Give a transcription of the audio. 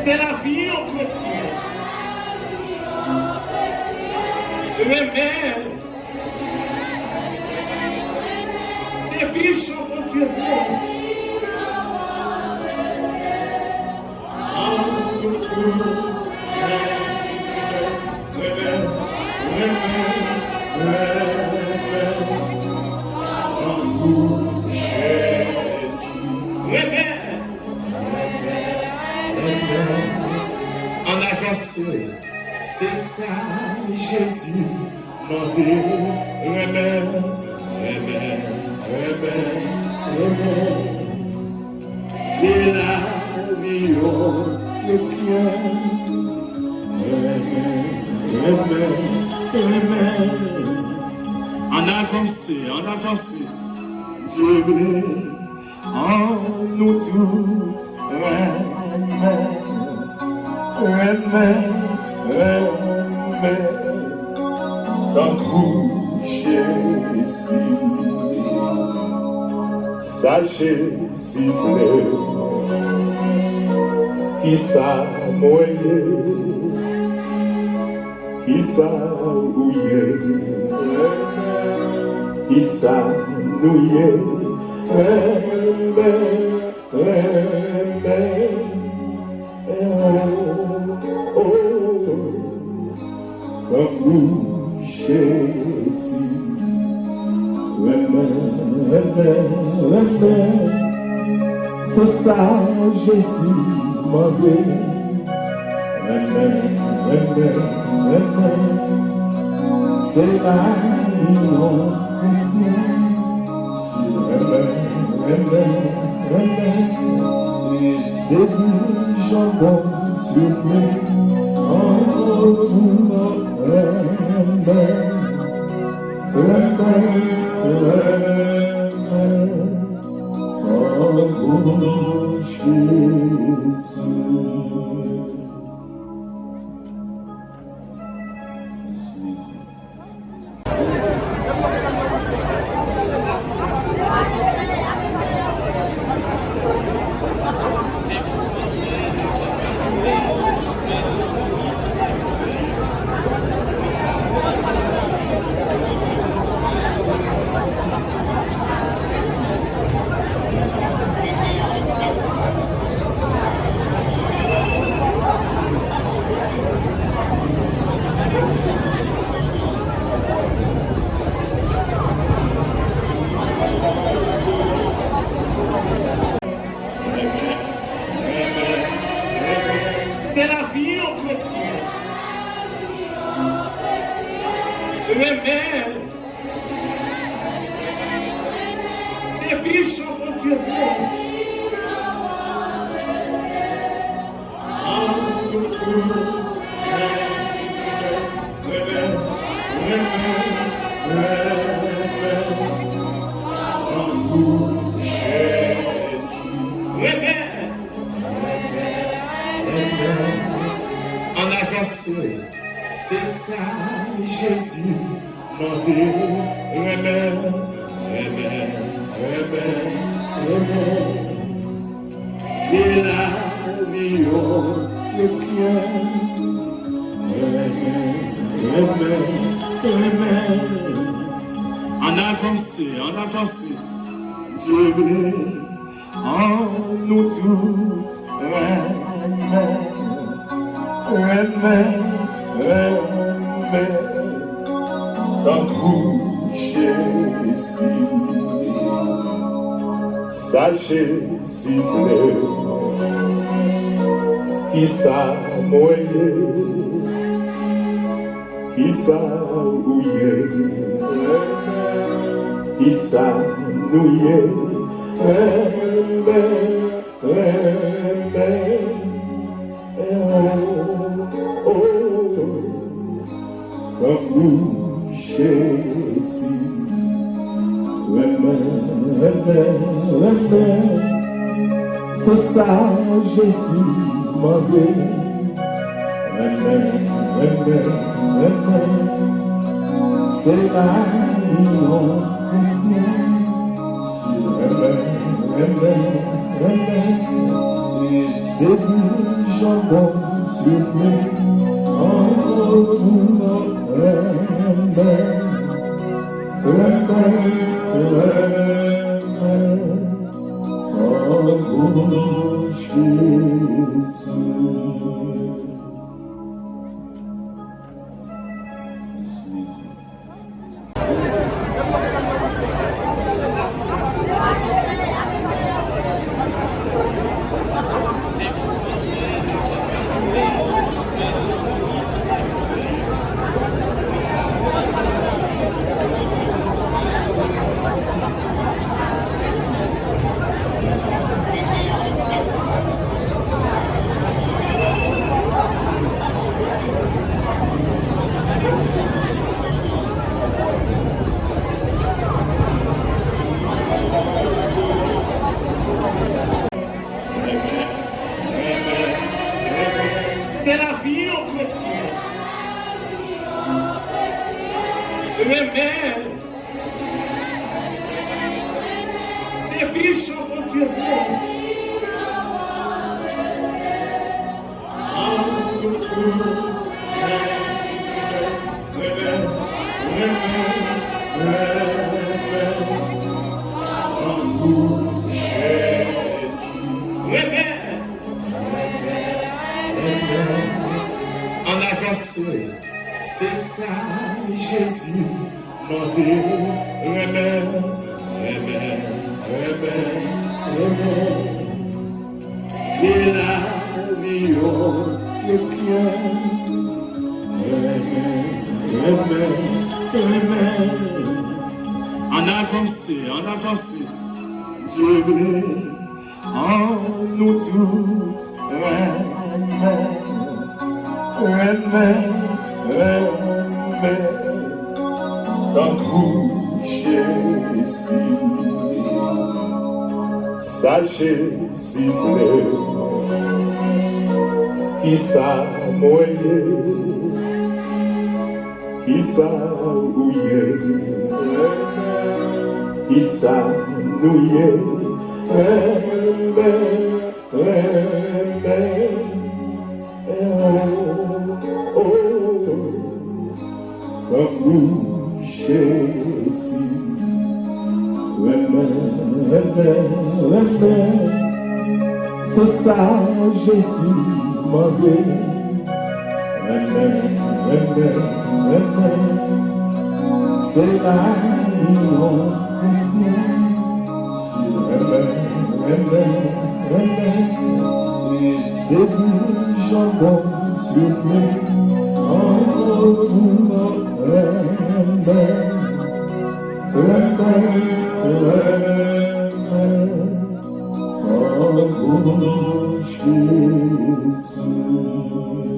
C'est la vie en chrétien. Remède. C'est vivre chantant Dieu vrai. En avancé, c'est ça, Jésus m'a dit, remède, c'est la vie au chrétien, en avancé, Dieu veut en nous toutes, tant couché ici, sagesse pleure, qui s'a noyé, qui s'a bouillé, qui s'a nouillé, tant couché ici, c'est ça Jésus m'a dit, c'est la vie en chrétien, c'est du jambon soufflé en tout C'est la vie en chrétien. Remède. C'est vivre chantant Dieu vrai. En avancé, c'est ça, Jésus m'a dit, remède, c'est la vie au chrétien, en avancé, Dieu veut en nous toutes, tant couché ici, sagesse pleure, qui s'a noyé, qui s'a bouillé, qui s'a nouillé, tant couché ici, c'est ça Jésus m'a dit, c'est la vie en chrétien, C'est du jambon sucré entre tout notre ta bouche Jésus. C'est la vie en chrétien. Amen. C'est vivre chantant Dieu vrai. En avance, c'est ça, Jésus, mon Dieu, amen, amen, amen, amen. C'est la vie au chrétien, amen, amen, amen. En avance, Dieu veut en nous toutes, amen. Tant couché ici, sagesse pleure, qui s'a noyé, qui s'a bouillé, qui s'a nouillé, tant couché ici, c'est ça Jésus m'a dit, c'est la vie en chrétien, c'est du jambon sucré entre tout notre ta bouche Jésus.